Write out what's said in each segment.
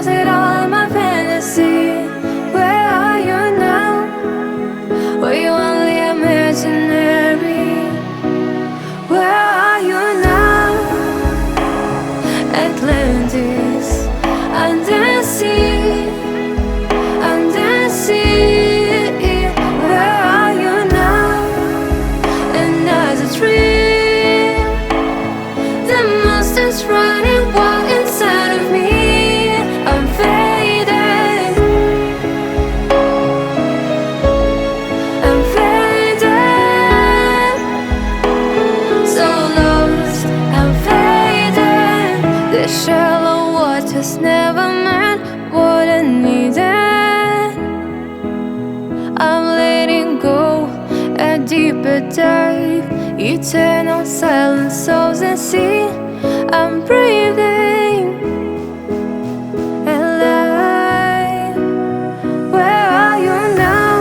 Was it all my fantasy? Where are you now? Were you only imaginary? Where are you now? Atlantis, under the sea, under the sea. Where are you now? And as a dream, the monsters running wild inside of me. I'm fading, I'm fading, so lost, I'm fading. The shallow waters never meant what I needed. I'm letting go, a deeper dive, eternal silence, souls and sea. I'm breathing alive. Where are you now?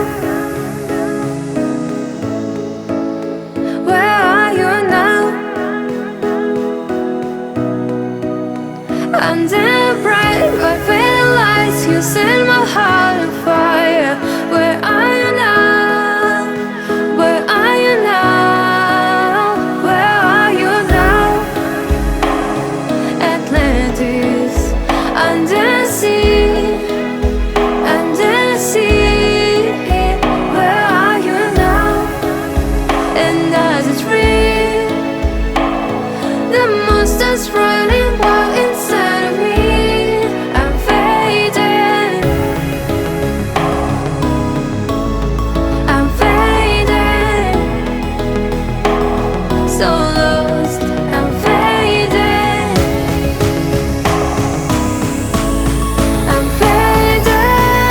Where are you now? Under bright but fading lights, you set my heart on fire. Where are you now? Where are you now? Where are you now? Atlantis, under the sea, under the sea. Where are you now? And as a dream, the monsters running wild inside of me. I'm fading, I'm fading, so lost, I'm fading, I'm fading,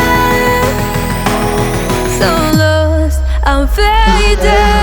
so lost, I'm fading.